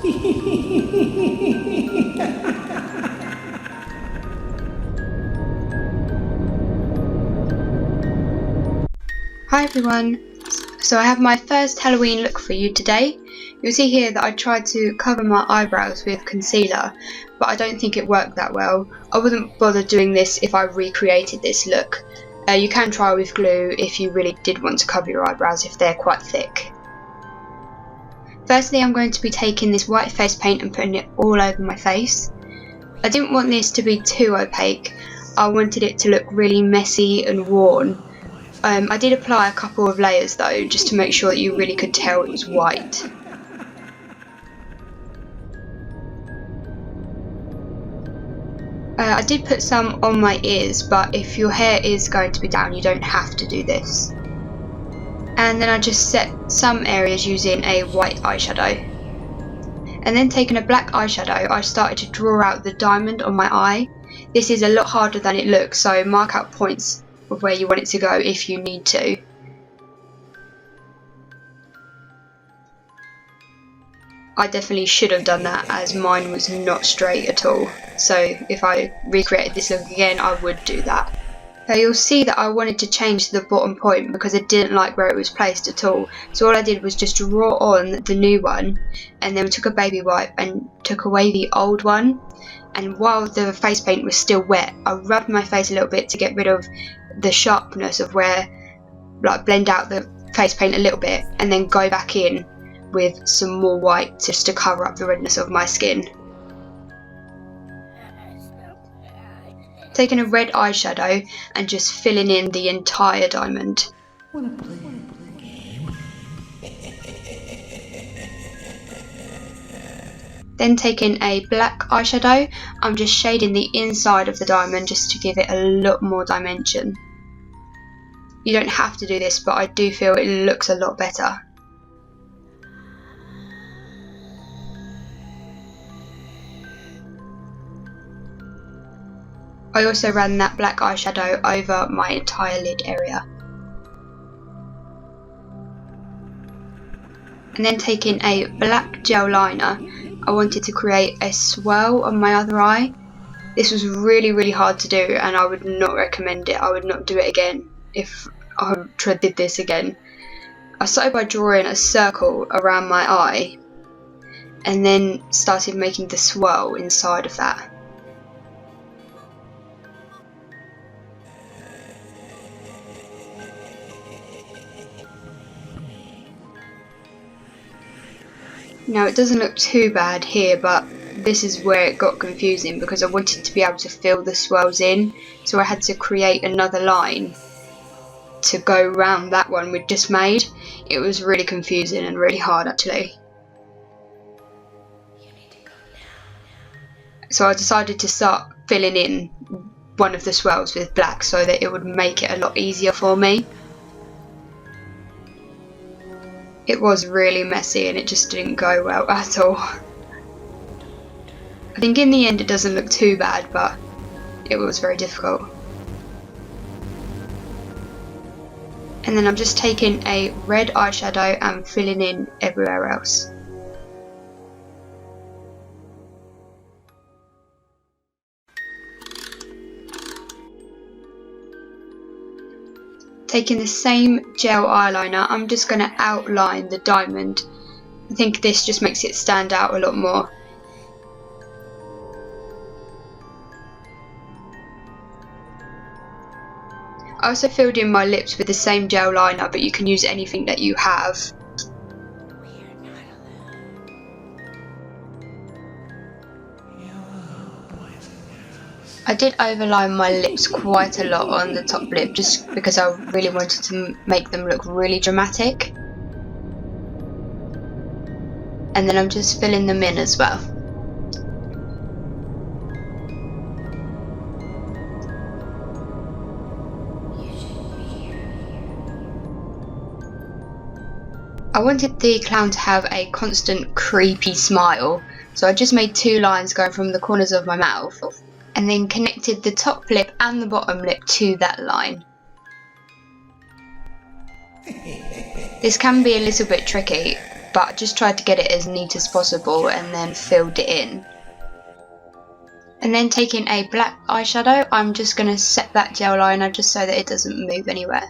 Hi everyone, so I have my first Halloween look for you today. You'll see here that I tried to cover my eyebrows with concealer, but I don't think it worked that well. I wouldn't bother doing this if I recreated this look. You can try with glue if you really did want to cover your eyebrows if they're quite thick. Firstly, I'm going to be taking this white face paint and putting it all over my face. I didn't want this to be too opaque. I wanted it to look really messy and worn. I did apply a couple of layers though, just to make sure that you really could tell it was white. I did put some on my ears, but if your hair is going to be down, you don't have to do this. And then I just set some areas using a white eyeshadow. And then taking a black eyeshadow, I started to draw out the diamond on my eye. This is a lot harder than it looks, so mark out points of where you want it to go if you need to. I definitely should have done that, as mine was not straight at all, so if I recreated this look again I would do that. You'll see that I wanted to change the bottom point because I didn't like where it was placed at all, so all I did was just draw on the new one and then took a baby wipe and took away the old one, and while the face paint was still wet I rubbed my face a little bit to get rid of the sharpness of where, like, blend out the face paint a little bit and then go back in with some more white just to cover up the redness of my skin. Taking a red eyeshadow and just filling in the entire diamond. Then taking a black eyeshadow, I'm just shading the inside of the diamond just to give it a lot more dimension. You don't have to do this, but I do feel it looks a lot better. I also ran that black eyeshadow over my entire lid area. And then taking a black gel liner, I wanted to create a swirl on my other eye. This was really hard to do and I would not recommend it. I would not do it again if I did this again. I started by drawing a circle around my eye and then started making the swirl inside of that. Now it doesn't look too bad here, but this is where it got confusing because I wanted to be able to fill the swirls in, so I had to create another line to go round that one we'd just made. It was really confusing and really hard actually. So I decided to start filling in one of the swirls with black so that it would make it a lot easier for me. It was really messy and it just didn't go well at all. I think in the end it doesn't look too bad, but it was very difficult. And then I'm just taking a red eyeshadow and filling in everywhere else. Taking the same gel eyeliner, I'm just going to outline the diamond. I think this just makes it stand out a lot more. I also filled in my lips with the same gel liner, but you can use anything that you have. I did overline my lips quite a lot on the top lip just because I really wanted to make them look really dramatic. And then I'm just filling them in as well. I wanted the clown to have a constant creepy smile, so I just made two lines going from the corners of my mouth and then connected the top lip and the bottom lip to that line. This can be a little bit tricky. but I just tried to get it as neat as possible and then filled it in. And then taking a black eyeshadow, I'm just going to set that gel liner just so that it doesn't move anywhere.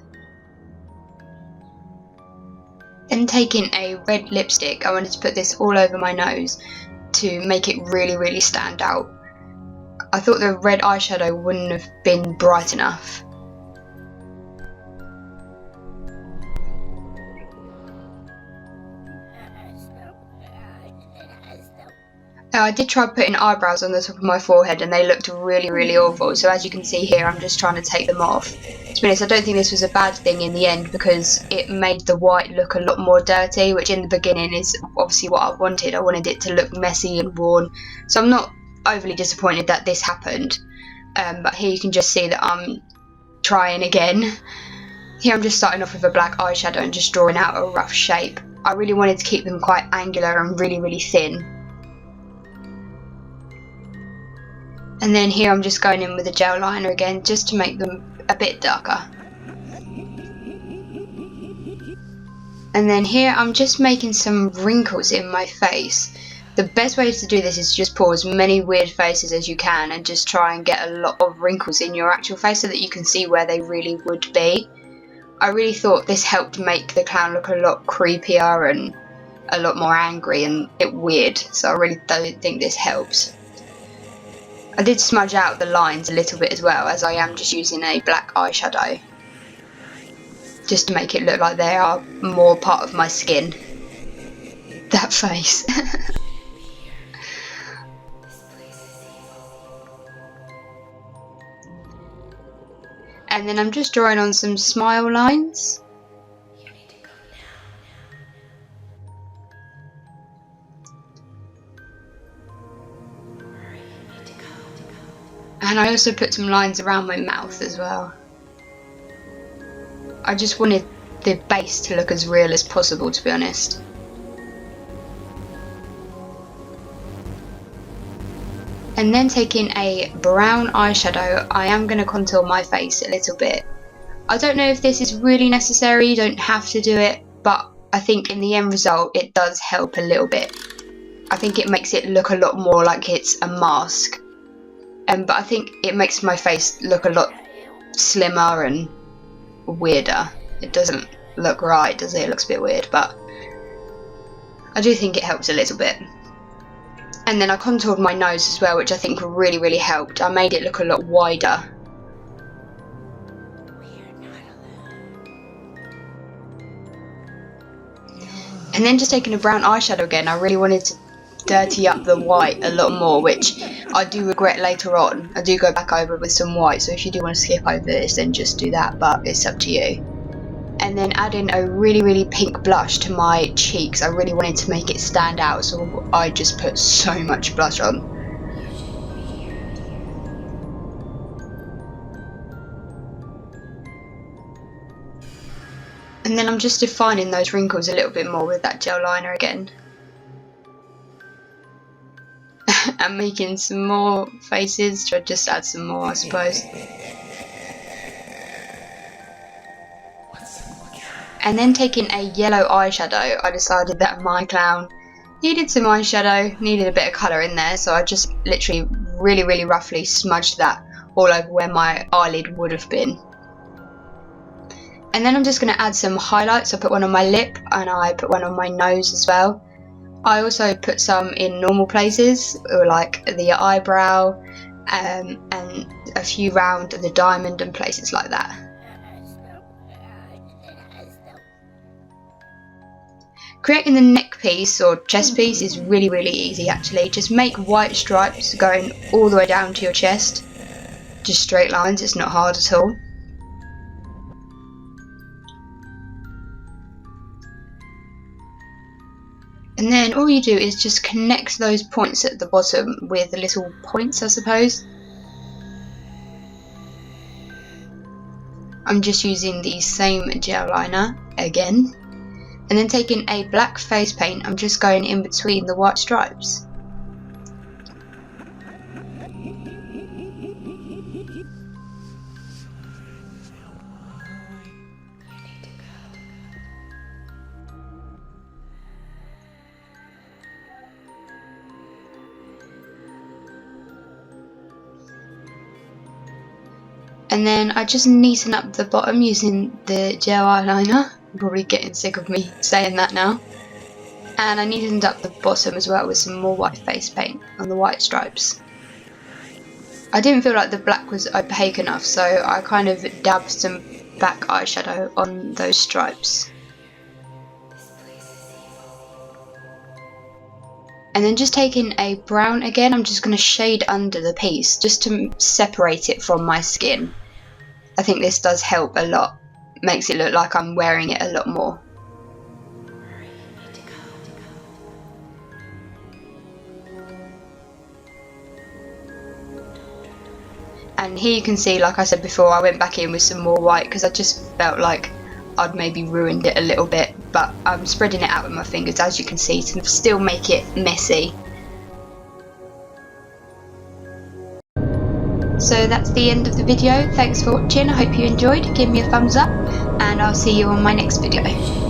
Then taking a red lipstick, I wanted to put this all over my nose to make it really stand out. I thought the red eyeshadow wouldn't have been bright enough. Now, I did try putting eyebrows on the top of my forehead and they looked really awful, so as you can see here I'm just trying to take them off. To be honest, I don't think this was a bad thing in the end because it made the white look a lot more dirty, which in the beginning is obviously what I wanted. I wanted it to look messy and worn, so I'm not overly disappointed that this happened. But here you can just see that I'm trying again. Here I'm just starting off with a black eyeshadow and just drawing out a rough shape. I really wanted to keep them quite angular and really thin. And then here I'm just going in with a gel liner again just to make them a bit darker. And then here I'm just making some wrinkles in my face. The best way to do this is just pull as many weird faces as you can and just try and get a lot of wrinkles in your actual face so that you can see where they really would be. I really thought this helped make the clown look a lot creepier and a lot more angry and a bit weird, so I really don't think this helps. I did smudge out the lines a little bit as well, as I am just using a black eyeshadow, just to make it look like they are more part of my skin. That face. And then I'm just drawing on some smile lines. And I also put some lines around my mouth as well. I just wanted the base to look as real as possible, to be honest. And then taking a brown eyeshadow, I am going to contour my face a little bit. I don't know if this is really necessary, you don't have to do it, but I think in the end result it does help a little bit. I think it makes it look a lot more like it's a mask. But I think it makes my face look a lot slimmer and weirder. It doesn't look right, does it? It looks a bit weird, but I do think it helps a little bit. And then I contoured my nose as well, which I think really helped. I made it look a lot wider. And then just taking a brown eyeshadow again, I really wanted to dirty up the white a lot more, which I do regret later on. I do go back over with some white, so if you do want to skip over this then just do that, but it's up to you. And then add in a really pink blush to my cheeks. I really wanted to make it stand out, so I just put so much blush on. And then I'm just defining those wrinkles a little bit more with that gel liner again. I'm making some more faces, so I'll just add some more, I suppose. And then taking a yellow eyeshadow, I decided that my clown needed some eyeshadow, needed a bit of colour in there, so I just literally really roughly smudged that all over where my eyelid would have been. And then I'm just going to add some highlights. I put one on my lip and I put one on my nose as well. I also put some in normal places, like the eyebrow, and a few round the diamond and places like that. Creating the neck piece or chest piece is really easy actually. Just make white stripes going all the way down to your chest. Just straight lines, it's not hard at all. And then all you do is just connect those points at the bottom with little points, I suppose. I'm just using the same gel liner again. And then taking a black face paint, I'm just going in between the white stripes. And then I just neaten up the bottom using the gel eyeliner. I'm probably getting sick of me saying that now. And I neatened up the bottom as well with some more white face paint on the white stripes. I didn't feel like the black was opaque enough, so I kind of dabbed some black eyeshadow on those stripes. And then just taking a brown again, I'm just going to shade under the piece just to separate it from my skin. I think this does help a lot, makes it look like I'm wearing it a lot more. And here you can see, like I said before, I went back in with some more white because I just felt like I'd maybe ruined it a little bit, but I'm spreading it out with my fingers, as you can see, to still make it messy. So that's the end of the video. Thanks for watching. I hope you enjoyed. Give me a thumbs up and I'll see you on my next video.